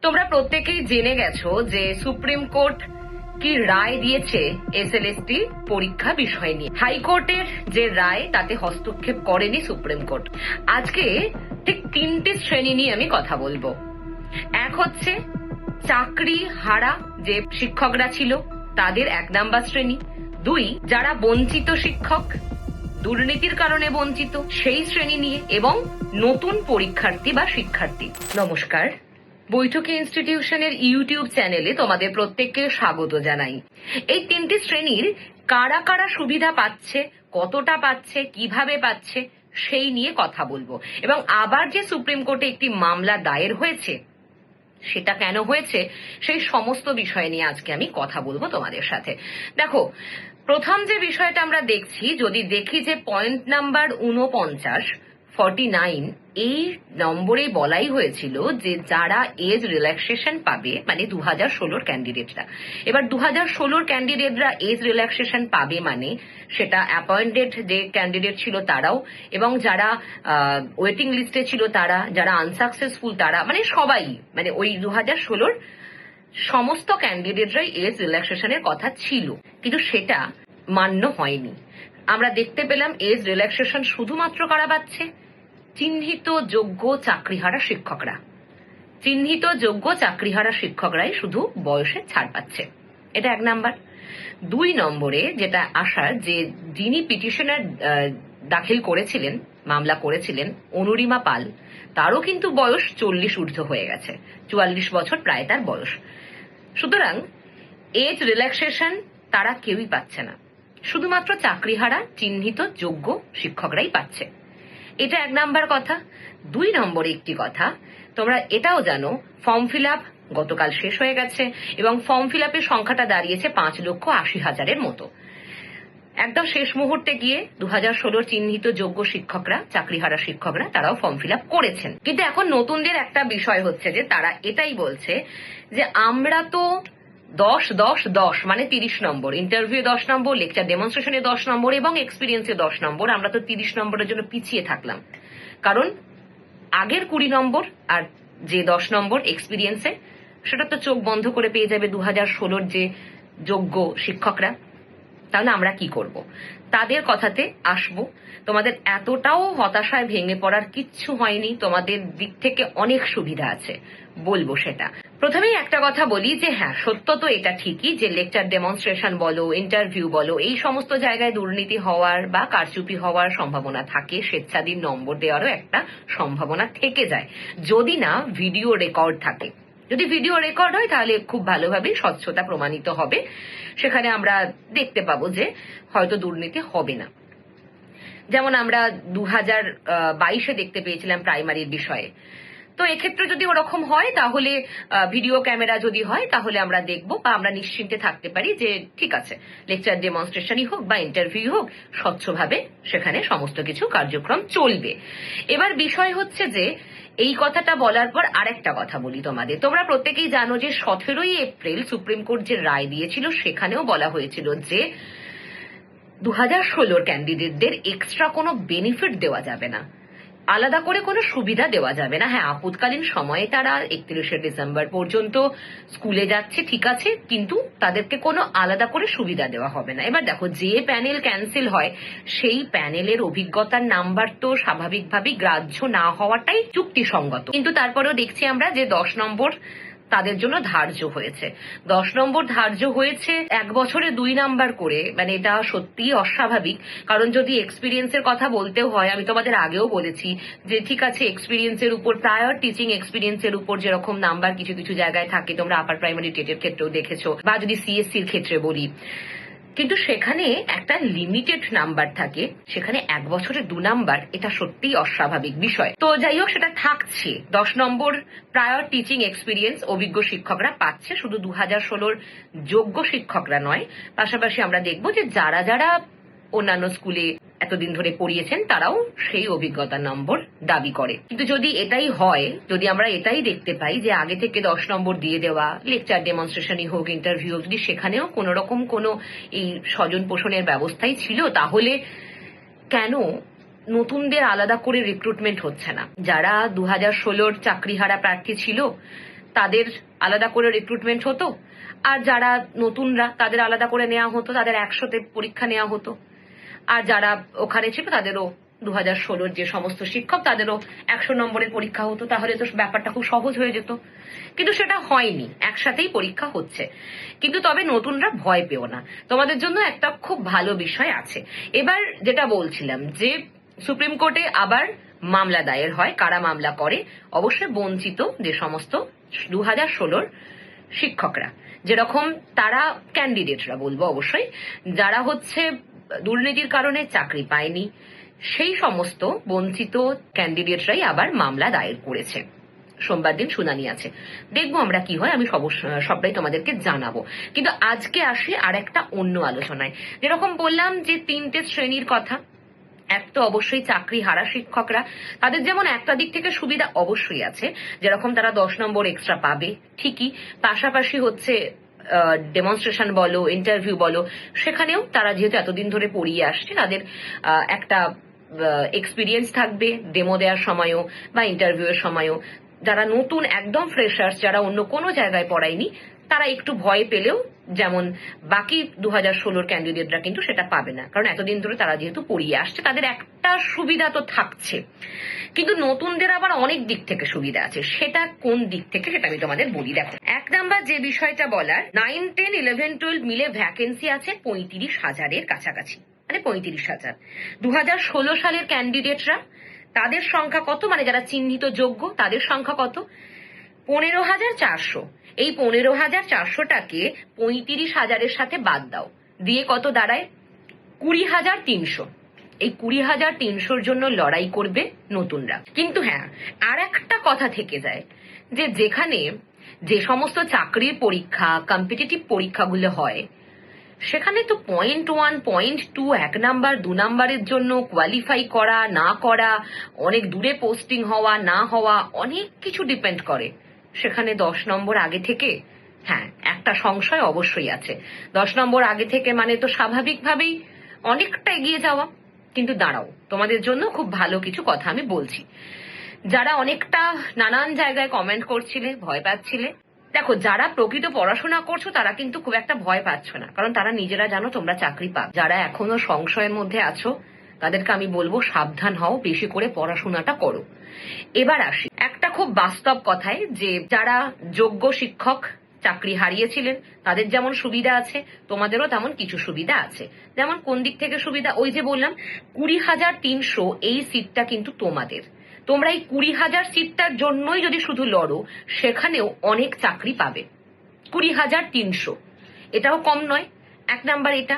তোমরা প্রত্যেকেই জেনে গেছো যে সুপ্রিম কোর্ট কি রায় দিয়েছে এসএলএসটি পরীক্ষা বিষয় নিয়ে। হাইকোর্টের যে রায় তাতে হস্তক্ষেপ করেনি সুপ্রিম কোর্ট। আজকে ঠিক তিনটি শ্রেণী নিয়ে আমি কথা বলবো। এক হচ্ছে চাকরি হারা যে শিক্ষকরা ছিল তাদের 1 নাম্বার শ্রেণী। 2, যারা বঞ্চিত শিক্ষক, দুর্নীতির কারণে বঞ্চিত সেই শ্রেণী নিয়ে, এবং নতুন পরীক্ষার্থী বা শিক্ষার্থী। নমস্কার, বৈঠকি ইনস্টিটিউশনের ইউটিউব চ্যানেলে তোমাদের প্রত্যেককে স্বাগত জানাই। এই তিনটি শ্রেণীর কারা কারা সুবিধা পাচ্ছে, কতটা পাচ্ছে, কিভাবে পাচ্ছে সেই নিয়ে কথা বলবো। এবং আবার যে সুপ্রিম কোর্টে একটি মামলা দায়ের হয়েছে সেটা কেন হয়েছে সেই সমস্ত বিষয় নিয়ে আজকে আমি কথা বলবো তোমাদের সাথে। দেখো, প্রথম যে বিষয়টা আমরা দেখছি, যদি দেখি যে পয়েন্ট নাম্বার 49 এই নম্বরে বলাই হয়েছিল যে যারা এজ রিল্যাক্সেশন পাবে, মানে 2016 ক্যান্ডিডেটরা, এবার 2016 ক্যান্ডিডেটরা এজ রিল্যাক্সেশন পাবে মানে সেটা অ্যাপয়েন্টেড যে ক্যান্ডিডেট ছিল তারাও, এবং যারা ওয়েটিং লিস্টে ছিল তারা, যারা আনসাকসেসফুল তারা, মানে সবাই, মানে ওই 2016 সমস্ত ক্যান্ডিডেটরাই এজ রিল্যাক্সেশনের কথা ছিল, কিন্তু সেটা মান্য হয়নি। আমরা দেখতে পেলাম এজ রিল্যাক্সেশন শুধুমাত্র কারা পাচ্ছে? চিহ্নিত যোগ্য চাকরিহারা শিক্ষকরা। চিহ্নিত যোগ্য চাকরিহারা শিক্ষকরাই শুধু বয়সে ছাড় পাচ্ছে। এটা 1 নাম্বার। 2 নম্বরে যেটা আসার, যে যিনি পিটিশনার দাখিল করেছিলেন, মামলা করেছিলেন, অনুরিমা পাল, তারও কিন্তু বয়স 40 ঊর্ধ্ব হয়ে গেছে, 44 বছর প্রায় তার বয়স। সুতরাং এজ রিল্যাক্সেশন তারা কেউই পাচ্ছে না, শুধুমাত্র চাকরিহারা চিহ্নিত যোগ্য শিক্ষকরাই পাচ্ছে। এটা 1 নাম্বার কথা। 2 নম্বরে একটি কথা, তোমরা এটাও জানো ফর্ম ফিল আপ গতকাল শেষ হয়ে গেছে, এবং ফর্ম ফিল আপের সংখ্যাটা দাঁড়িয়েছে 5,80,000-এর মতো। একদম শেষ মুহূর্তে গিয়ে 2016 চিহ্নিত যোগ্য শিক্ষকরা, চাকরিহারা শিক্ষকরা, তারাও ফর্ম ফিল আপ করেছেন। কিন্তু এখন নতুনদের একটা বিষয় হচ্ছে যে তারা এটাই বলছে যে আমরা তো 10 মানে 30 নম্বর, ইন্টারভিউ 10 নম্বর, লেকচার ডেমনস্ট্রেশনে 10 নম্বর এবং এক্সপিরিয়েন্সে 10 নম্বর, আমরা তো 30 নম্বরের জন্য পিছিয়ে থাকলাম। কারণ আগের 20 নম্বর আর যে 10 নম্বর এক্সপিরিয়েন্সে, সেটা তো চোখ বন্ধ করে পেয়ে যাবে 2016 যে যোগ্য শিক্ষকরা। তাহলে আমরা কি করব? তাদের কথাতে আসবো। তোমাদের এতটাও হতাশায় ভেঙে পড়ার কিচ্ছু হয়নি, তোমাদের দিক থেকে অনেক সুবিধা আছে, বলবো সেটা। প্রথমেই একটা কথা বলি যে হ্যাঁ, সত্য তো এটা ঠিকই যে লেকচার ডেমনস্ট্রেশন বলো, ইন্টারভিউ বলো, এই সমস্ত জায়গায় দুর্নীতি হওয়ার বা কারচুপি হওয়ার সম্ভাবনা থাকে, স্বেচ্ছাধীন নম্বর দেওয়ারও একটা সম্ভাবনা থেকে যায়, যদি না ভিডিও রেকর্ড থাকে। যদি ভিডিও রেকর্ড হয় তাহলে খুব ভালোভাবে স্বচ্ছতা প্রমাণিত হবে, সেখানে আমরা দেখতে পাবো যে হয়তো দুর্নীতি হবে না। যেমন আমরা 2022-এ দেখতে পেয়েছিলাম প্রাইমারির বিষয়ে। তো এক্ষেত্রে যদি ওরকম হয় তাহলে ভিডিও ক্যামেরা যদি হয় তাহলে আমরা দেখব, বা আমরা নিশ্চিন্তে থাকতে পারি যে ঠিক আছে, লেকচার ডেমনস্ট্রেশনই হোক বা ইন্টারভিউ হোক, স্বচ্ছভাবে সেখানে সমস্ত কিছু কার্যক্রম চলবে। এবার বিষয় হচ্ছে যে এই কথাটা বলার পর আরেকটা কথা বলি তোমাদের। তোমরা প্রত্যেকেই জানো যে 17ই এপ্রিল সুপ্রিম কোর্ট যে রায় দিয়েছিল সেখানেও বলা হয়েছিল যে 2016 ক্যান্ডিডেটদের এক্সট্রা কোনো বেনিফিট দেওয়া যাবে না, আলাদা করে কোনো সুবিধা দেওয়া যাবে না। হ্যাঁ, আপৎকালীন সময়ে তারা 31শে ডিসেম্বর পর্যন্ত স্কুলে যাচ্ছে, ঠিক আছে, কিন্তু তাদেরকে কোনো আলাদা করে সুবিধা দেওয়া হবে না। এবার দেখো, যে প্যানেল ক্যান্সেল হয় সেই প্যানেলের অভিজ্ঞতার নাম্বার তো স্বাভাবিকভাবেই গ্রাহ্য না হওয়াটাই যুক্তিসঙ্গত, কিন্তু তারপরেও দেখছি আমরা যে 10 নম্বর তাদের জন্য ধার্য হয়েছে। 10 নম্বর ধার্য হয়েছে 1 বছরে 2 নাম্বার করে, মানে এটা সত্যিই অস্বাভাবিক। কারণ যদি এক্সপিরিয়েন্সের কথা বলতেও হয়, আমি তোমাদের আগেও বলেছি যে ঠিক আছে, এক্সপিরিয়েন্সের উপর, প্রায়র টিচিং এক্সপিরিয়েন্সের উপর যেরকম নাম্বার কিছু কিছু জায়গায় থাকে, তোমরা আপার প্রাইমারি টেটের ক্ষেত্রেও দেখেছো, বা যদি সিএসসির ক্ষেত্রে বলি, কিন্তু সেখানে একটা লিমিটেড নাম্বার থাকে, সেখানে 1 বছরে 2 নাম্বার, এটা সত্যিই অস্বাভাবিক বিষয়। তো যাই হোক, সেটা থাকছে। 10 নম্বর প্রায়র টিচিং এক্সপিরিয়েন্স অভিজ্ঞ শিক্ষকরা পাচ্ছে, শুধু 2016 যোগ্য শিক্ষকরা নয়। পাশাপাশি আমরা দেখবো যে যারা যারা অন্যান্য স্কুলে এতদিন ধরে পড়িয়েছেন তারাও সেই অভিজ্ঞতার নম্বর দাবি করে। কিন্তু যদি এটাই হয়, যদি আমরা এটাই দেখতে পাই যে আগে থেকে 10 নম্বর দিয়ে দেওয়া, লেকচার ডেমনস্ট্রেশনই হোক, ইন্টারভিউ হোক, যদি সেখানেও কোন রকম কোনো এই স্বজন পোষণের ব্যবস্থাই ছিল, তাহলে কেন নতুনদের আলাদা করে রিক্রুটমেন্ট হচ্ছে না? যারা 2016 চাকরিহারা প্রার্থী ছিল তাদের আলাদা করে রিক্রুটমেন্ট হতো, আর যারা নতুনরা তাদের আলাদা করে নেওয়া হতো, তাদের 100তে পরীক্ষা নেওয়া হতো, আর যারা ওখানে ছিল তাদেরও 2016 যে সমস্ত শিক্ষক তাদেরও 100 নম্বরের পরীক্ষা হতো। তাহলে তো ব্যাপারটা খুব সহজ হয়ে যেত, কিন্তু সেটা হয়নি, একসাথেই পরীক্ষা হচ্ছে। কিন্তু তবে নতুনরা ভয় পেও না, তোমাদের জন্য একটা খুব ভালো বিষয় আছে। এবার যেটা বলছিলাম যে সুপ্রিম কোর্টে আবার মামলা দায়ের হয়, কারা মামলা করে? অবশ্যই বঞ্চিত যে সমস্ত 2016 শিক্ষকরা, যেরকম তারা ক্যান্ডিডেটরা বলবো অবশ্যই, যারা হচ্ছে দুর্নীতির কারণে চাকরি পায়নি, সেই সমস্ত বঞ্চিত ক্যান্ডিডেটরাই আবার মামলা দায়ের করেছে। সোমবার দিন শুনানি আছে, দেখবো আমরা কি হয়, আমি সবটাই তোমাদেরকে জানাবো। কিন্তু আজকে আসি আর একটা অন্য আলোচনায়। যেরকম বললাম যে 3টে শ্রেণীর কথা, এক তো অবশ্যই চাকরি হারা শিক্ষকরা, তাদের যেমন একটা দিক থেকে সুবিধা অবশ্যই আছে, যেরকম তারা 10 নম্বর এক্সট্রা পাবে ঠিকই, পাশাপাশি হচ্ছে ডেমনস্ট্রেশন বলো, ইন্টারভিউ বলো, সেখানেও তারা যেহেতু এতদিন ধরে পড়িয়ে আসছে, তাদের একটা এক্সপিরিয়েন্স থাকবে ডেমো দেওয়ার সময়ও বা ইন্টারভিউ এর সময়ও। যারা নতুন একদম ফ্রেশার্স, যারা অন্য কোনো জায়গায় পড়ায়নি, তারা একটু ভয় পেলেও যেমন বাকি 2016 ক্যান্ডিডেটরা কিন্তু সেটা পাবে না, কারণ এতদিন ধরে তারা যেহেতু পড়িয়ে আসছে, তাদের একটা সুবিধা তো থাকছে। কিন্তু নতুনদের আবার অনেক দিক থেকে সুবিধা আছে, সেটা কোন দিক থেকে সেটা আমি তোমাদের বলি। দেখো, 1 নাম্বার যে বিষয়টা বলার, 9, 10, 11, 12 মিলে ভ্যাকেন্সি আছে 35,000-এর কাছাকাছি, মানে 35,000। 2016 সালের ক্যান্ডিডেটরা, তাদের সংখ্যা কত, মানে যারা চিহ্নিত যোগ্য তাদের সংখ্যা কত? 15,400। এই 15,400টাকে 35,000-এর সাথে বাদ দাও, দিয়ে কত দাঁড়ায়? 20,300। এই 20,300-র জন্য লড়াই করবে নতুনরা। কিন্তু হ্যাঁ, আর একটা কথা থেকে যায়, যে যেখানে যে সমস্ত চাকরির পরীক্ষা, কম্পিটিটিভ পরীক্ষাগুলো হয়, সেখানে তো 0.1, 0.2, 1 নাম্বার 2 নাম্বারের জন্য কোয়ালিফাই করা না করা, অনেক দূরে পোস্টিং হওয়া না হওয়া, অনেক কিছু ডিপেন্ড করে। সেখানে 10 নম্বর আগে থেকে, হ্যাঁ একটা সংশয় অবশ্যই আছে, 10 নম্বর আগে থেকে মানে তো স্বাভাবিকভাবেই অনেকটা এগিয়ে যাওয়া। কিন্তু দাঁড়াও, তোমাদের জন্য খুব ভালো কিছু কথা আমি বলছি। যারা অনেকটা নানান জায়গায় কমেন্ট করছিলে, ভয় পাচ্ছিলে, দেখো যারা প্রকৃত পড়াশোনা করছো তারা কিন্তু খুব একটা ভয় পাচ্ছ না, কারণ তারা নিজেরা জানো তোমরা চাকরি পাবে। যারা এখনো সংশয়ের মধ্যে আছো, তাদেরকে আমি বলবো সাবধান হও, বেশি করে পড়াশোনাটা করো। এবার আসি একটা খুব বাস্তব কথায়, যে যারা যোগ্য শিক্ষক চাকরি হারিয়েছিলেন, তাদের যেমন সুবিধা আছে, তোমাদেরও তেমন কিছু সুবিধা আছে। যেমন কোন দিক থেকে সুবিধা? ওই যে বললাম 20,300, এই সিটটা কিন্তু তোমাদের। তোমরা এই 20,000 সিটটার জন্যই যদি শুধু লড়ো, সেখানেও অনেক চাকরি পাবে। 20,300 এটাও কম নয়, 1 নাম্বার এটা।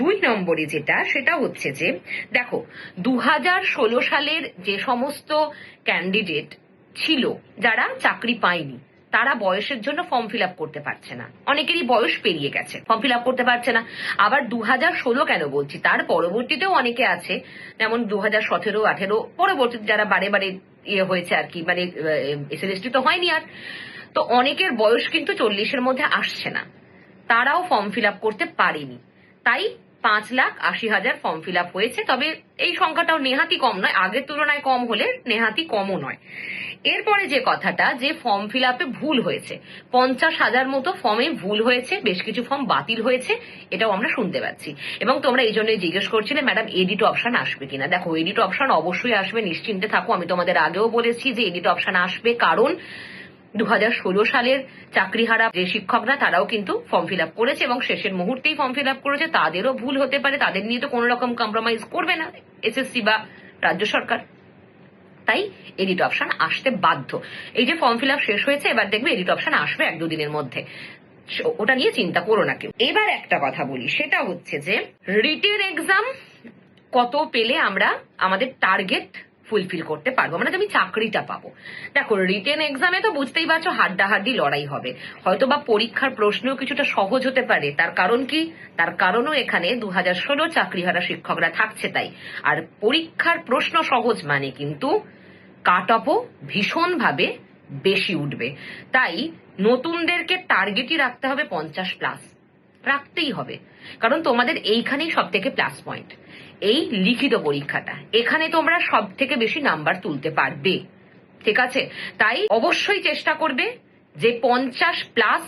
2 নম্বরে যেটা, সেটা হচ্ছে যে দেখো 2016 সালের যে সমস্ত ক্যান্ডিডেট ছিল যারা চাকরি পায়নি, তারা বয়সের জন্য ফর্ম ফিল আপ করতে পারছে না, অনেকেরই বয়স পেরিয়ে গেছে, ফর্ম ফিল আপ করতে পারছে না। আবার 2016 কেন বলছি, তার পরবর্তীতেও অনেকে আছে, যেমন 2017, 18 পরবর্তীতে যারা বারে বারে ইয়ে হয়েছে আর কি, মানে এসএলএসটি তো হয়নি আর, তো অনেকের বয়স কিন্তু 40-এর মধ্যে আসছে না, তারাও ফর্ম ফিল আপ করতে পারেনি। তাই 5,80,000 ফর্ম ফিল আপ হয়েছে। তবে এই সংখ্যাটাও নেহাতি কম নয়, আগের তুলনায় কম হলে নেহাতি কমও নয়। এরপরে যে কথাটা, যে ফর্ম ফিল আপে ভুল হয়েছে, 50,000 মতো ফর্মে ভুল হয়েছে, বেশ কিছু ফর্ম বাতিল হয়েছে, এটাও আমরা শুনতে পাচ্ছি। এবং তোমরা এই জন্যই জিজ্ঞেস করছিলে ম্যাডাম এডিট অপশন আসবে কিনা। দেখো, এডিট অপশন অবশ্যই আসবে, নিশ্চিন্তে থাকো। আমি তোমাদের আগেও বলেছি যে এডিট অপশন আসবে, কারণ 2016 সালের চাকরিহারা যে শিক্ষকরা, তারাও কিন্তু ফর্ম ফিল আপ করেছে এবং শেষের মুহূর্তেই ফর্ম ফিল আপ করেছে, তাদেরও ভুল হতে পারে, তাদের নিয়ে তো কোনো রকম কম্প্রোমাইজ করবে না এসএসসি বা রাজ্য সরকার। তাই এডিট অপশন আসতে বাধ্য। এই যে ফর্ম ফিল আপ শেষ হয়েছে, এবার দেখবে এডিট অপশন আসবে 1-2 দিনের মধ্যে, ওটা নিয়ে চিন্তা করো না কেউ। এবার একটা কথা বলি, সেটা হচ্ছে যে রিটেন এক্সাম কত পেলে আমরা আমাদের টার্গেট ফুলফিল করতে পারবো, মানে তুমি চাকরিটা পাবো। দেখো, রিটেন এক্সামে তো বুঝতেই পারছো হাড্ডাহাড্ডি লড়াই হবে, হয়তো বা পরীক্ষার প্রশ্নও কিছুটা সহজ হতে পারে। তার কারণ কি? তার কারণও এখানে 2016 চাকরিহারা শিক্ষকরা থাকছে তাই। আর পরীক্ষার প্রশ্ন সহজ মানে কিন্তু কাট অফও ভীষণভাবে বেশি উঠবে। তাই নতুনদেরকে টার্গেটই রাখতে হবে 50+, রাখতেই হবে, কারণ তোমাদের এইখানেই সব থেকে প্লাস পয়েন্ট, এই লিখিত পরীক্ষাটা, এখানে তোমরা সব থেকে বেশি নাম্বার তুলতে পারবে। ঠিক আছে, তাই অবশ্যই চেষ্টা করবে যে 50+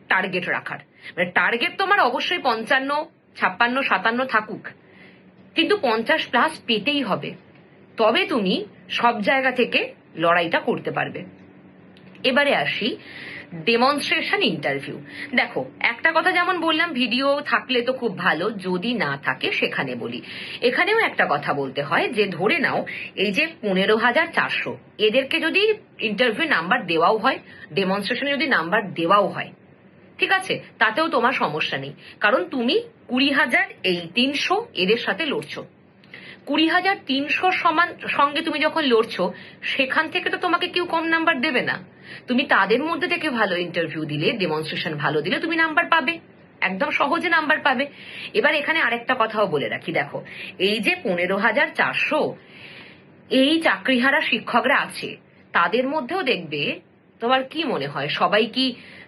টার্গেট রাখার। মানে টার্গেট তোমার অবশ্যই 55, 56, 57 থাকুক, কিন্তু 50+ পেতেই হবে, তবে তুমি সব জায়গা থেকে লড়াইটা করতে পারবে। এবারে আসি ডেমনস্ট্রেশন ইন্টারভিউ। দেখো, একটা কথা যেমন বললাম, ভিডিও থাকলে তো খুব ভালো, যদি না থাকে সেখানে বলি। এখানেও একটা কথা বলতে হয় যে ধরে নাও এই যে 15,400, এদেরকে যদি ইন্টারভিউ নাম্বার দেওয়াও হয়, ডেমনস্ট্রেশনে যদি নাম্বার দেওয়াও হয়, ঠিক আছে, তাতেও তোমার সমস্যা নেই, কারণ তুমি 20,000 এই 300 এদের সাথে লড়ছো। 20,300 সমান সঙ্গে তুমি যখন লড়ছো, সেখান থেকে তো তোমাকে কেউ কম নাম্বার দেবে না। তুমি তাদের মধ্যে থেকে ভালো ইন্টারভিউ দিলে, ডেমনস্ট্রেশন ভালো দিলে তুমি নাম্বার পাবে, একদম সহজে নাম্বার পাবে। এবার এখানে আরেকটা কথাও বলে রাখি, দেখো এই যে 15,400 এই চাকরিহারা শিক্ষকরা আছে, তাদের মধ্যেও দেখবে, তোমার কি মনে হয় সবাই কি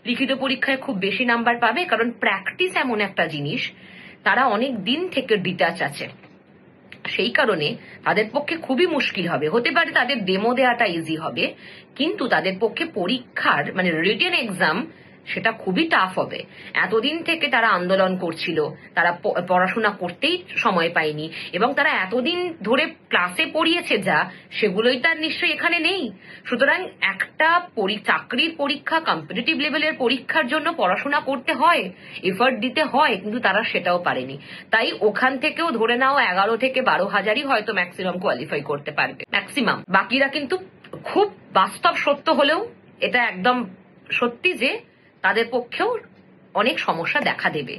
লিখিত পরীক্ষায় খুব বেশি নাম্বার পাবে? কারণ প্র্যাকটিস এমন একটা জিনিস, তারা অনেক দিন থেকে ডিটাচ আছে, সেই কারণে তাদের পক্ষে খুবই মুশকিল হবে। হতে পারে তাদের ডেমো দেওয়াটা ইজি হবে, কিন্তু তাদের পক্ষে পরীক্ষার মানে রিটেন এক্সাম সেটা খুবই টাফ হবে। এতদিন থেকে তারা আন্দোলন করছিল, তারা পড়াশোনা করতেই সময় পায়নি, এবং তারা এতদিন ধরে ক্লাসে পড়িয়েছে যা, সেগুলোই তার নিশ্চয়ই এখানে নেই। সুতরাং একটা চাকরির পরীক্ষা, কম্পিটিটিভ লেভেলের পরীক্ষার জন্য পড়াশোনা করতে হয়, এফার্ট দিতে হয়, কিন্তু তারা সেটাও পারেনি। তাই ওখান থেকেও ধরে নাও 11 থেকে 12,000ই হয়তো ম্যাক্সিমাম কোয়ালিফাই করতে পারবে, ম্যাক্সিমাম। বাকিরা কিন্তু খুব বাস্তব সত্য হলেও এটা একদম সত্যি যে তাদের পক্ষেও অনেক সমস্যা দেখা দেবে।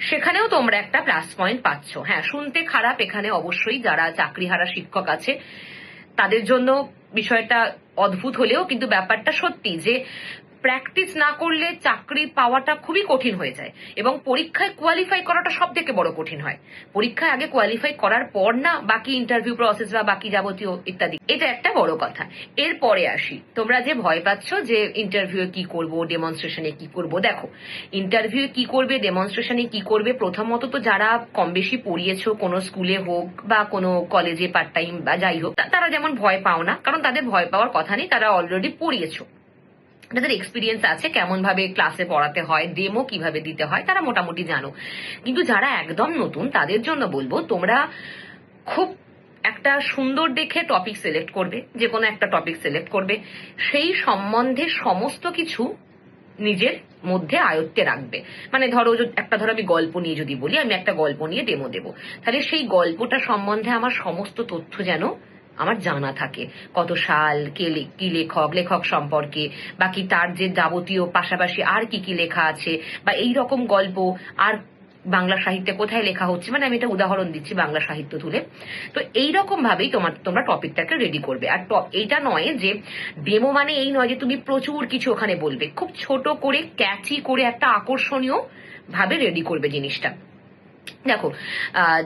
সেখানেও তোমরা একটা প্লাস পয়েন্ট পাচ্ছ। হ্যাঁ, শুনতে খারাপ, এখানে অবশ্যই যারা চাকরিহারা শিক্ষক আছে তাদের জন্য বিষয়টা অদ্ভুত হলেও কিন্তু ব্যাপারটা সত্যি যে প্র্যাকটিস না করলে চাকরি পাওয়াটা খুবই কঠিন হয়ে যায়, এবং পরীক্ষায় কোয়ালিফাই করাটা সব থেকে বড় কঠিন হয়। পরীক্ষায় আগে কোয়ালিফাই করার পর না বাকি ইন্টারভিউ প্রসেস বা বাকি যাবতীয় ইত্যাদি, এটা একটা বড় কথা। এরপরে আসি, তোমরা যে ভয় পাচ্ছ যে ইন্টারভিউ কি করব, ডেমনস্ট্রেশনে কি করব। দেখো, ইন্টারভিউ কি করবে, ডেমনস্ট্রেশনে কি করবে, প্রথমত তো যারা কম বেশি পড়িয়েছো কোনো স্কুলে হোক বা কোনো কলেজে পার্ট টাইম বা যাই হোক, তারা যেমন ভয় পাও না, কারণ তাদের ভয় পাওয়ার কথা নেই, তারা অলরেডি পড়িয়েছো, তাদের এক্সপিরিয়েন্স আছে কেমন ভাবে ক্লাসে পড়াতে হয়, ডেমো কিভাবে দিতে হয়, তারা মোটামুটি জানো। কিন্তু যারা একদম নতুন তাদের জন্য বলবো, তোমরা খুব একটা সুন্দর দেখে টপিক সিলেক্ট করবে, যে কোনো একটা টপিক সিলেক্ট করবে, সেই সম্বন্ধে সমস্ত কিছু নিজের মধ্যে আয়ত্তে রাখবে। মানে ধরো আমি গল্প নিয়ে যদি বলি, আমি একটা গল্প নিয়ে ডেমো দেবো, তাহলে সেই গল্পটা সম্বন্ধে আমার সমস্ত তথ্য যেন আমার জানা থাকে, কত সাল, কি লেখক সম্পর্কে, বাকি তার যে যাবতীয় পাশাপাশি আর কি কি লেখা আছে, বা এই রকম গল্প আর বাংলা সাহিত্যে কোথায় লেখা হচ্ছে, মানে আমি এটা উদাহরণ দিচ্ছি বাংলা সাহিত্য তুলে। তো এইরকম ভাবেই তোমরা টপিকটাকে রেডি করবে। আর এইটা নয় যে ডেমো মানে এই নয় যে তুমি প্রচুর কিছু ওখানে বলবে, খুব ছোট করে ক্যাচি করে একটা আকর্ষণীয় ভাবে রেডি করবে জিনিসটা। দেখো,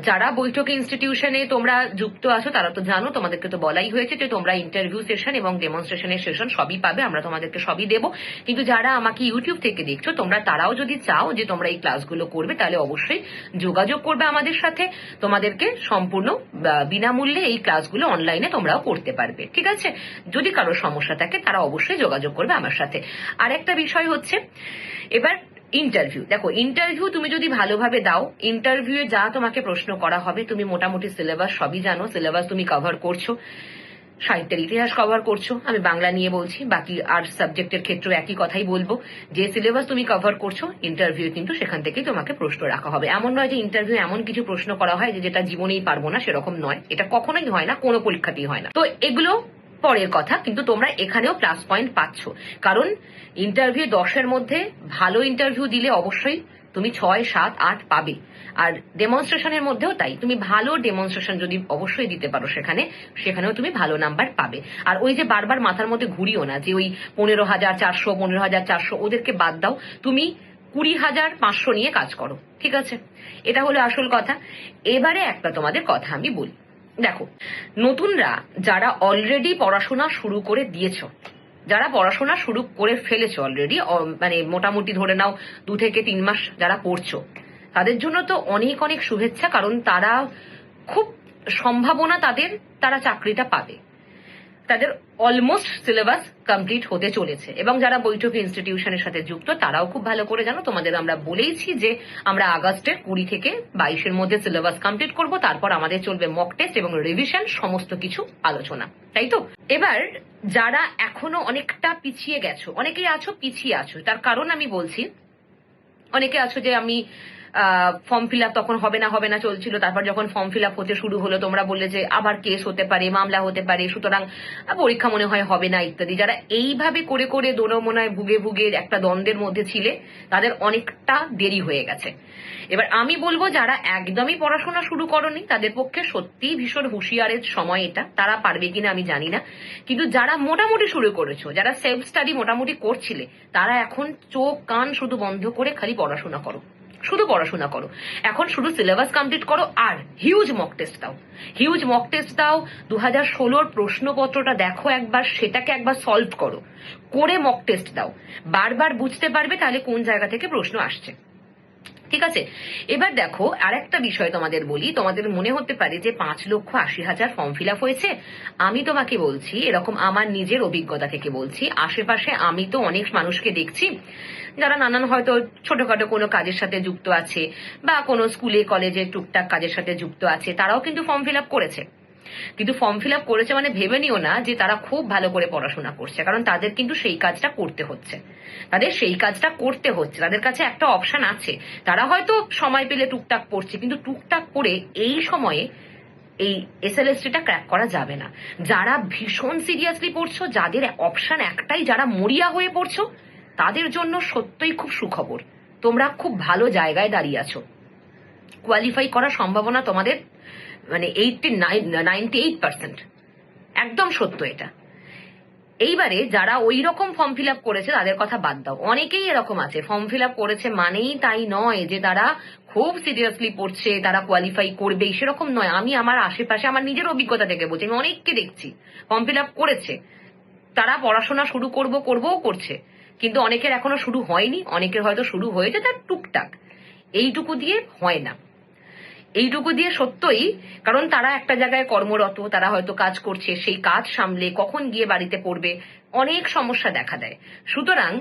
যারা বৈঠক ইনস্টিটিউশনে তোমরা যুক্ত আছো তারা তো জানো, তোমাদেরকে তো বলাই হয়েছে যে তোমরা ইন্টারভিউ সেশন এবং ডেমনস্ট্রেশনের সেশন সবই পাবে, আমরা তোমাদেরকে সবই দেবো। কিন্তু যারা আমাকে ইউটিউব থেকে দেখছো, তারাও যদি চাও যে তোমরা এই ক্লাসগুলো করবে, তাহলে অবশ্যই যোগাযোগ করবে আমাদের সাথে। তোমাদেরকে সম্পূর্ণ বিনামূল্যে এই ক্লাসগুলো অনলাইনে তোমরাও করতে পারবে, ঠিক আছে? যদি কারো সমস্যা থাকে তারা অবশ্যই যোগাযোগ করবে আমার সাথে। আর একটা বিষয় হচ্ছে, এবার ইন্টারভিউ। দেখো, ইন্টারভিউ তুমি যদি ভালোভাবে দাও, ইন্টারভিউয়ে যা তোমাকে প্রশ্ন করা হবে, তুমি মোটামুটি সিলেবাস সবই জানো, সিলেবাস তুমি কভার করছো, সাহিত্যের ইতিহাস কভার করছো, আমি বাংলা নিয়ে বলছি, বাকি আর্টস সাবজেক্টের ক্ষেত্রে একই কথাই বলবো, যে সিলেবাস তুমি কভার করছো, ইন্টারভিউ কিন্তু সেখান থেকেই তোমাকে প্রশ্ন রাখা হবে। এমন নয় যে ইন্টারভিউ এমন কিছু প্রশ্ন করা হয় যেটা জীবনেই পারবো না, সেরকম নয়, এটা কখনোই হয় না, কোনো পরীক্ষাতেই হয় না। তো এগুলো পরের কথা, কিন্তু তোমরা এখানেও প্লাস পয়েন্ট পাচ্ছ, কারণ ইন্টারভিউ 10-এর মধ্যে ভালো ইন্টারভিউ দিলে অবশ্যই তুমি 6, 7, 8 পাবে। আর ডেমনস্ট্রেশনের মধ্যেও তাই, তুমি ভালো ডেমনস্ট্রেশন যদি অবশ্যই দিতে পারো সেখানেও তুমি ভালো নাম্বার পাবে। আর ওই যে বারবার মাথার মধ্যে ঘুরিও না যে ওই 15,400 ওদেরকে বাদ দাও, তুমি 20,500 নিয়ে কাজ করো, ঠিক আছে? এটা হলো আসল কথা। এবারে একটা তোমাদের কথা আমি বলি, দেখো, নতুনরা যারা অলরেডি পড়াশোনা শুরু করে দিয়েছো, যারা পড়াশোনা শুরু করে ফেলেছো অলরেডি, মানে মোটামুটি ধরে নাও 2 থেকে 3 মাস যারা পড়ছো, তাদের জন্য তো অনেক অনেক শুভেচ্ছা, কারণ তারা খুব সম্ভাবনা তারা চাকরিটা পাবে। তাদের অলমোস্ট সিলেবাস কমপ্লিট হতে চলেছে, এবং যারা বৈঠকি ইনস্টিটিউশনের সাথে যুক্ত তারাও খুব ভালো করে জানো, তোমাদের আমরা বলেইছি যে আমরা আগস্টের 20 থেকে 22-এর মধ্যে সিলেবাস কমপ্লিট করব, তারপর আমাদের চলবে মক টেস্ট এবং রিভিশন, সমস্ত কিছু আলোচনা, তাই তো? এবার যারা এখনো অনেকটা পিছিয়ে গেছো, অনেকেই আছো পিছিয়ে আছো, তার কারণ আমি বলছি, অনেকে আছো যে আমি ফর্ম ফিল আপ তখন হবে না চলছিল, তারপর যখন ফর্ম ফিল আপ হতে শুরু হলো তোমরা বললে যে আবার কেস হতে পারে, মামলা হতে পারে, সুতরাং পরীক্ষা মনে হয় হবে না ইত্যাদি। যারা এইভাবে করে করে দোনোমোনায় ভুগে ভুগে একটা দ্বন্দ্বের মধ্যে ছিলে, তাদের অনেকটা দেরি হয়ে গেছে। এবার আমি বলবো যারা একদমই পড়াশোনা শুরু করনি তাদের পক্ষে সত্যিই ভীষণ হুঁশিয়ারের সময় এটা, তারা পারবে কিনা আমি জানি না, কিন্তু যারা মোটামুটি শুরু করেছো, যারা সেলফ স্টাডি মোটামুটি করছিলে, তারা এখন চোখ কান শুধু বন্ধ করে খালি পড়াশোনা করো, শুধু পড়াশোনা করো। এখন শুধু সিলেবাস কমপ্লিট করো আর হিউজ মক টেস্ট দাও, হিউজ মক টেস্ট দাও। 2016-র প্রশ্নপত্রটা দেখো একবার, সেটাকে একবার সলভ করো, করে মক টেস্ট দাও, বারবার বুঝতে পারবে তাহলে কোন জায়গা থেকে প্রশ্ন আসছে। ঠিক আছে, এবার দেখো আরেকটা বিষয় তোমাদের বলি, তোমাদের মনে হতে পারে যে 5,80,000 ফর্ম ফিল আপ হয়েছে। আমি তোমাকে বলছি, এরকম আমার নিজের অভিজ্ঞতা থেকে বলছি, আশেপাশে আমি তো অনেক মানুষকে দেখছি যারা নানান হয়তো ছোটখাটো কোনো কাজের সাথে যুক্ত আছে বা কোনো স্কুলে কলেজে টুকটাক কাজের সাথে যুক্ত আছে, তারাও কিন্তু ফর্ম ফিল আপ করেছে। কিন্তু ফর্ম ফিল আপ করেছে মানে ভেবে নিও না যে তারা খুব ভালো করে পড়াশোনা করছে, কারণ তাদের কিন্তু সেই কাজটা করতে হচ্ছে, তাদের কাছে একটা অপশন আছে। তারা হয়তো সময় পেলে টুকটাক পড়ছে, কিন্তু টুকটাক করে এই সময়ে এই এসএলএসটিটা ক্র্যাক করা যাবে না। যারা ভীষণ সিরিয়াসলি পড়ছো, যাদের অপশন একটাই, যারা মরিয়া হয়ে পড়ছো, তাদের জন্য সত্যই খুব সুখবর, তোমরা খুব ভালো জায়গায় দাঁড়িয়ে আছো। কোয়ালিফাই করার সম্ভাবনা তোমাদের মানে 98%, একদম সত্য এটা। এইবারে যারা ওই রকম ফর্ম ফিল আপ করেছে তাদের কথা বাদ দাও, অনেকেই এরকম আছে ফর্ম ফিল আপ করেছে মানেই তাই নয় যে তারা খুব সিরিয়াসলি পড়ছে, তারা কোয়ালিফাই করবেই, সেরকম নয়। আমি আমার আশেপাশে আমার নিজের অভিজ্ঞতা থেকে বলছি, আমি অনেককে দেখছি ফর্ম ফিল আপ করেছে, তারা পড়াশোনা শুরু করবও করছে, কিন্তু অনেকের এখনো শুরু হয়নি, অনেকের হয়তো শুরু হয়েছে তার টুকটাক, এইটুকু দিয়ে হয় না, এইটুকু দিয়ে সত্যই, কারণ তারা একটা জায়গায় কর্মরত, তারা হয়তো কাজ করছে, সেই কাজ সামলে কখন গিয়ে বাড়িতে পড়বে, অনেক সমস্যা দেখা দেয়। সুতরাং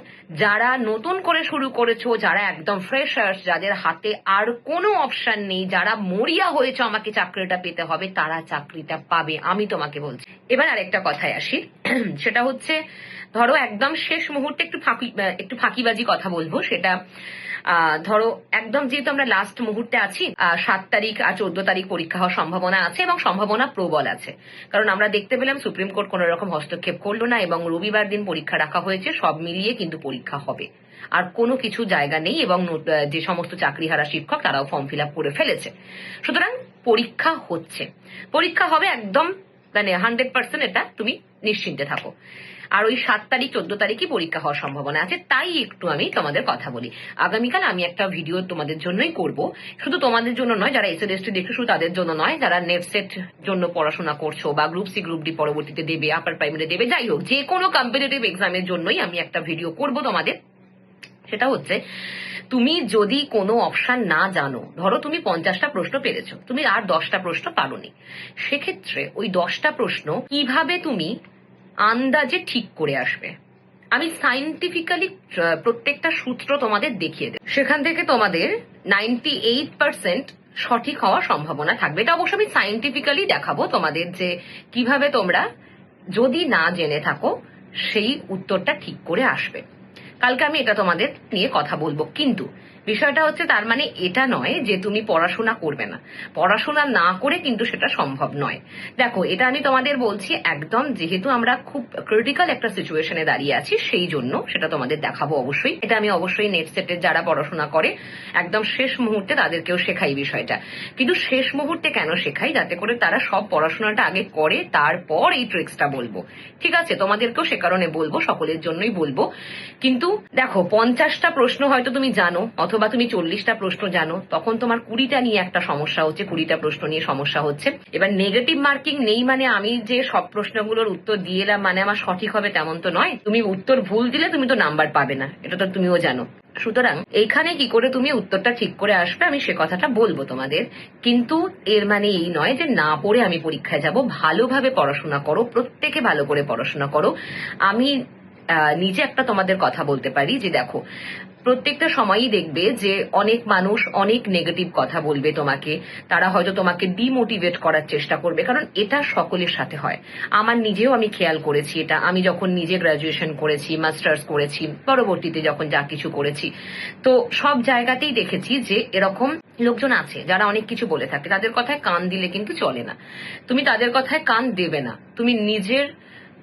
যারা নতুন করে শুরু করেছো, যারা একদম ফ্রেশার্স, যাদের হাতে আর কোনো অপশন নেই, যারা মরিয়া হয়েছে আমাকে চাকরিটা পেতে হবে, তারা চাকরিটা পাবে, আমি তোমাকে বলছি। এবার আরেকটা কথায় আসি, সেটা হচ্ছে ধরো একদম শেষ মুহূর্তে একটু ফাঁকিবাজি কথা বলবো, সেটা ধরো একদম যেহেতু আমরা লাস্ট মুহূর্তে আছি, 7 তারিখ আর 14 তারিখ পরীক্ষা হওয়ার সম্ভাবনা আছে এবং সম্ভাবনা প্রবল আছে, কারণ আমরা দেখতে পেলাম সুপ্রিম কোর্ট কোন রকম হস্তক্ষেপ করলো না এবং রবিবার দিন পরীক্ষা রাখা হয়েছে, সব মিলিয়ে কিন্তু পরীক্ষা হবে, আর কোনো কিছু জায়গা নেই, এবং যে সমস্ত চাকরিহারা শিক্ষক তারাও ফর্ম ফিল আপ করে ফেলেছে। সুতরাং পরীক্ষা হচ্ছে, পরীক্ষা হবে একদম মানে 100%, এটা তুমি নিশ্চিন্তে থাকো। আর ওই 7 তারিখ 14 তারিখই পরীক্ষা হওয়ার সম্ভাবনা আছে, তাই একটু আমি তোমাদের কথা বলি। আগামীকাল আমি একটা ভিডিও তোমাদের জন্যই করব, শুধু তোমাদের জন্য নয়, যারা এসএলএসটি দেখছো শুধু তাদের জন্য নয়, যারা নেট সেট জন্য পড়াশোনা করছো বা গ্রুপ সি গ্রুপ ডি পরবর্তীতে দেবে, আপার প্রাইমারি দেবে, যাই হোক যে কোনো কম্পিটিটিভ এক্সামের জন্যই আমি একটা ভিডিও করব তোমাদের। সেটা হচ্ছে তুমি যদি কোনো অপশন না জানো, ধরো তুমি 50টা প্রশ্ন পেরেছো, তুমি আর 10টা প্রশ্ন পারোনি, সেক্ষেত্রে ওই 10টা প্রশ্ন কিভাবে তুমি আন্দাজে ঠিক করে আসবে, আমি সাইন্টিফিক্যালি প্রত্যেকটা সূত্র তোমাদের দেখিয়ে দেব, সেখান থেকে তোমাদের 98% সঠিক হওয়ার সম্ভাবনা থাকবে। এটা অবশ্য আমি সাইন্টিফিক্যালি দেখাবো তোমাদের যে কিভাবে তোমরা যদি না জেনে থাকো সেই উত্তরটা ঠিক করে আসবে। কালকে আমি এটা তোমাদের নিয়ে কথা বলবো, কিন্তু বিষয়টা হচ্ছে তার মানে এটা নয় যে তুমি পড়াশোনা করবে না, পড়াশোনা না করে কিন্তু সেটা সম্ভব নয়। দেখো এটা আমি তোমাদের বলছি একদম, যেহেতু আমরা খুব ক্রিটিক্যাল একটা সিচুয়েশনে দাঁড়িয়ে আছি, সেই জন্য সেটা তোমাদের দেখাবো অবশ্যই। এটা আমি অবশ্যই নেট সেটের যারা পড়াশোনা করে একদম শেষ মুহূর্তে তাদেরকেও শেখাই বিষয়টা, কিন্তু শেষ মুহূর্তে কেন শেখাই, যাতে করে তারা সব পড়াশোনাটা আগে করে তারপর এই ট্রিক্সটা বলবো, ঠিক আছে? তোমাদেরকেও সে কারণে বলবো, সকলের জন্যই বলবো। কিন্তু দেখো 50টা প্রশ্ন হয়তো তুমি জানো, অথবা অথবা তুমি 40টা প্রশ্ন জানো, তখন তোমার 20টা নিয়ে একটা সমস্যা হচ্ছে, 20টা প্রশ্ন নিয়ে সমস্যা হচ্ছে। এবার নেগেটিভ মার্কিং নেই মানে আমি যে সব প্রশ্নগুলোর উত্তর দিয়ে এলাম মানে আমার সঠিক হবে তেমন তো নয়। তুমি উত্তর ভুল দিলে তুমি তো নাম্বার পাবে না, এটা তো তুমিও জানো। সুতরাং এইখানে কি করে তুমি উত্তরটা ঠিক করে আসবে আমি সে কথাটা বলবো তোমাদের, কিন্তু এর মানে এই নয় যে না পড়ে আমি পরীক্ষায় যাব। ভালোভাবে পড়াশোনা করো, প্রত্যেকে ভালো করে পড়াশোনা করো। আমি নিজে একটা তোমাদের কথা বলতে পারি যে দেখো, প্রত্যেকটা সময়ই দেখবে যে অনেক মানুষ অনেক নেগেটিভ কথা বলবে তোমাকে, তারা হয়তো তোমাকে ডিমোটিভেট করার চেষ্টা করবে, কারণ এটা সকলের সাথে হয়। আমার নিজেও আমি খেয়াল করেছি এটা, আমি যখন নিজে গ্রাজুয়েশন করেছি, মাস্টার্স করেছি, পরবর্তীতে যখন যা কিছু করেছি, তো সব জায়গাতেই দেখেছি যে এরকম লোকজন আছে যারা অনেক কিছু বলে থাকে, তাদের কথায় কান দিলে কিন্তু চলে না। তুমি তাদের কথায় কান দেবে না, তুমি নিজের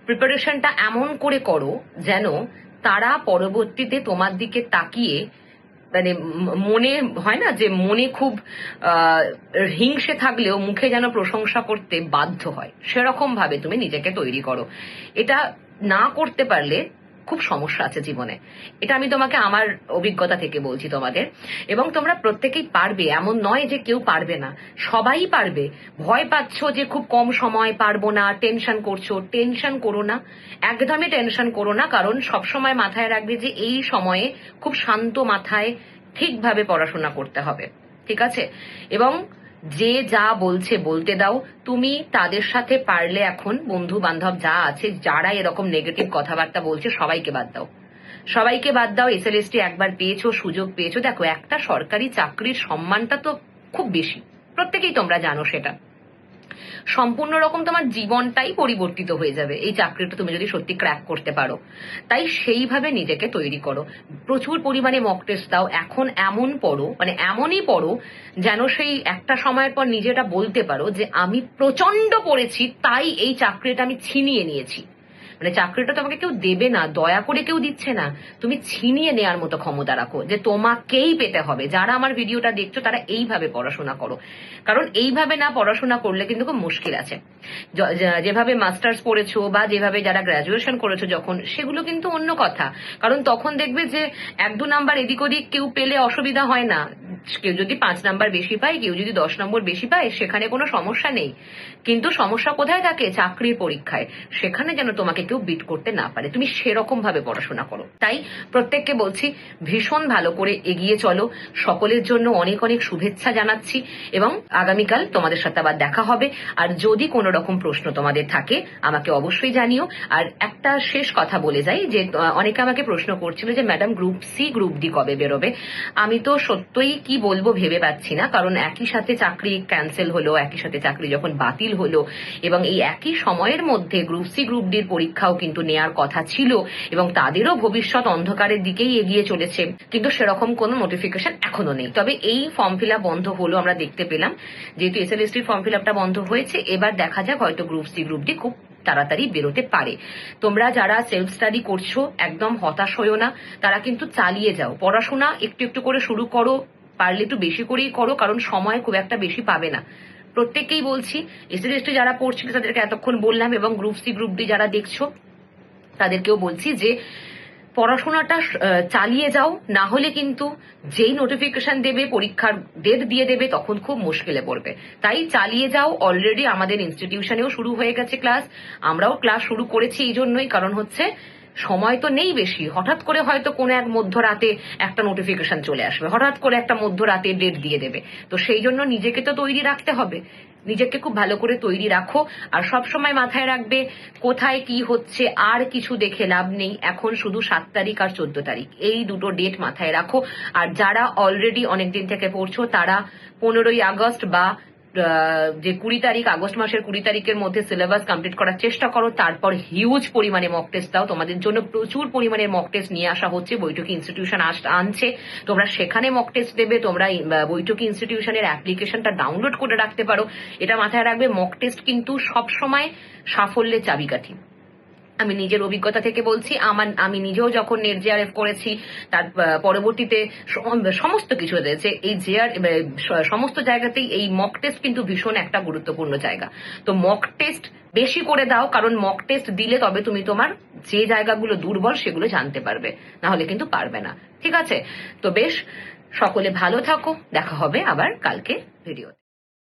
প্রিপারেশনটা এমন করে করো যেন তারা পরবর্তীতে তোমার দিকে তাকিয়ে মানে মনে হয় না যে মনে খুব হিংসে থাকলেও মুখে যেন প্রশংসা করতে বাধ্য হয়, সেরকম ভাবে তুমি নিজেকে তৈরি করো। এটা না করতে পারলে খুব সমস্যা আছে জীবনে। এটা আমি তোমাকে আমার অভিজ্ঞতা থেকে বলছি তোমাদের। এবং তোমরা প্রত্যেকেই পারবে, এমন নয় যে কেউ পারবে না, সবাই পারবে। ভয় পাচ্ছ যে খুব কম সময় পারবো না, টেনশন করছো, টেনশন করো না, একদমই টেনশন করো না। কারণ সবসময় মাথায় রাখবে যে এই সময়ে খুব শান্ত মাথায় ঠিকভাবে পড়াশোনা করতে হবে, ঠিক আছে? এবং যে যা বলছে বলতে দাও। তুমি তাদের সাথে পারলে এখন বন্ধু বান্ধব যা আছে যারা এরকম নেগেটিভ কথাবার্তা বলছে সবাইকে বাদ দাও, সবাইকে বাদ দাও। এসএলএসটি একবার পেয়েছো, সুযোগ পেয়েছো, দেখো একটা সরকারি চাকরির সম্মানটা তো খুব বেশি, প্রত্যেকেই তোমরা জানো সেটা। সম্পূর্ণ রকম তোমার জীবনটাই পরিবর্তিত হয়ে যাবে এই চাকরিটা তুমি যদি সত্যি ক্র্যাক করতে পারো। তাই সেইভাবে নিজেকে তৈরি করো, প্রচুর পরিমাণে মক টেস্ট দাও। এখন এমন পড়ো, মানে এমনই পড়ো যেন সেই একটা সময়ের পর নিজেটা বলতে পারো যে আমি প্রচন্ড পড়েছি, তাই এই চাকরিটা আমি ছিনিয়ে নিয়েছি। মানে চাকরিটা তোমাকে কেউ দেবে না, দয়া করে কেউ দিচ্ছে না, তুমি ছিনিয়ে নেওয়ার মতো ক্ষমতা রাখো যে তোমাকেই পেতে হবে। যারা আমার ভিডিওটা দেখছো তারা এইভাবে পড়াশোনা করো, কারণ এইভাবে না পড়াশোনা করলে কিন্তু খুব মুশকিল আছে। যেভাবে মাস্টার্স পড়েছো বা যেভাবে যারা গ্রাজুয়েশন করেছো যখন, সেগুলো কিন্তু অন্য কথা। কারণ তখন দেখবে যে 1-2 নাম্বার এদিক ওদিক কেউ পেলে অসুবিধা হয় না, কেউ যদি 5 নাম্বার বেশি পায়, কেউ যদি 10 নম্বর বেশি পায়, সেখানে কোনো সমস্যা নেই। কিন্তু সমস্যা কোথায় থাকে? চাকরির পরীক্ষায়, সেখানে যেন তোমাকে কেউ বিট করতে না পারে। তুমি সেরকম ভাবে পড়াশোনা করো। তাই প্রত্যেককে বলছি ভীষণ ভালো করে এগিয়ে চলো। সকলের জন্য অনেক অনেক শুভেচ্ছা জানাচ্ছি এবং আগামীকাল তোমাদের সাথে আবার দেখা হবে। আর যদি কোনো রকম প্রশ্ন তোমাদের থাকে আমাকে অবশ্যই জানিও। আর একটা শেষ কথা বলে যাই যে অনেকে আমাকে প্রশ্ন করছিল যে madam group C group D কবে বেরোবে। আমি তো সত্যই কি বলবো ভেবে পাচ্ছি না, কারণ একই সাথে চাকরি ক্যান্সেল হলো, একই সাথে চাকরি যখন বাতিল হলো এবং এই একই সময়ের মধ্যে গ্রুপ সি গ্রুপ ডির পরীক্ষাও কিন্তু নেয়ার কথা ছিল এবং তাদেরও ভবিষ্যৎ অন্ধকারের দিকেই এগিয়ে চলেছে, কিন্তু সেরকম কোনো নোটিফিকেশন এখনো নেই। তবে এই ফর্ম ফিল আপ বন্ধ হলো আমরা দেখতে পেলাম, যেহেতু এসএলএসটির ফর্ম ফিল আপটা বন্ধ হয়েছে, এবার দেখা যাক হয়তো গ্রুপ সি গ্রুপ ডি খুব তাড়াতাড়ি বেরোতে পারে। তোমরা যারা সেলফ স্টাডি করছো একদম হতাশ হইও না, তারা কিন্তু চালিয়ে যাও, পড়াশোনা একটু একটু করে শুরু করো, পারলে একটু বেশি করেই করো, কারণ সময় খুব একটা বেশি পাবে না। প্রত্যেককেই বলছি, এসএলএসটি যারা পড়ছিল তাদেরকে এতক্ষণ বললাম, এবং গ্রুপ সি গ্রুপ ডি যারা দেখছো তাদেরকেও বলছি যে পড়াশোনাটা চালিয়ে যাও, না হলে কিন্তু যেই নোটিফিকেশন দেবে, পরীক্ষার ডেট দিয়ে দেবে, তখন খুব মুশকিলে পড়বে। তাই চালিয়ে যাও। অলরেডি আমাদের ইনস্টিটিউশনেও শুরু হয়ে গেছে ক্লাস, আমরাও ক্লাস শুরু করেছি এই জন্যই, কারণ হচ্ছে সময় তো নেই বেশি। হঠাৎ করে হয়তো কোনো এক মধ্যরাতে একটা নোটিফিকেশন চলে আসবে, হঠাৎ করে একটা মধ্যরাতে ডেট দিয়ে দেবে। তো সেই জন্য নিজেকে তো তৈরি রাখতে হবে, নিজেকে খুব ভালো করে তৈরি রাখো। আর সব সময় মাথায় রাখবে কোথায় কি হচ্ছে আর কিছু দেখে লাভ নেই, এখন শুধু 7 তারিখ আর 14 তারিখ এই দুটো ডেট মাথায় রাখো। আর যারা অলরেডি অনেকদিন থেকে পড়ছো তারা 15ই আগস্ট বা যে 20 তারিখ, আগস্ট মাসের 20 তারিখের মধ্যে সিলেবাস কমপ্লিট করার চেষ্টা করো। তারপর হিউজ পরিমাণে মক টেস্ট দাও, তোমাদের জন্য প্রচুর পরিমাণে মক টেস্ট নিয়ে আসা হচ্ছে, বৈঠকি ইনস্টিটিউশন আনছে, তোমরা সেখানে মক টেস্ট দেবে। তোমরা বৈঠকি ইনস্টিটিউশনের অ্যাপ্লিকেশনটা ডাউনলোড করে রাখতে পারো। এটা মাথায় রাখবে, মক টেস্ট কিন্তু সবসময় সাফল্যের চাবিকাঠি। আমি নিজের অভিজ্ঞতা থেকে বলছি, আমি নিজেও যখন নেট জেআরএফ করেছি, তার পরবর্তীতে সমস্ত কিছু হয়েছে, এই সমস্ত জায়গাতেই এই মক টেস্ট কিন্তু ভীষণ একটা গুরুত্বপূর্ণ জায়গা। তো মক টেস্ট বেশি করে দাও, কারণ মক টেস্ট দিলে তবে তুমি তোমার যে জায়গাগুলো দুর্বল সেগুলো জানতে পারবে, না হলে কিন্তু পারবে না। ঠিক আছে? তো বেশ, সকলে ভালো থাকো, দেখা হবে আবার কালকে ভিডিওতে।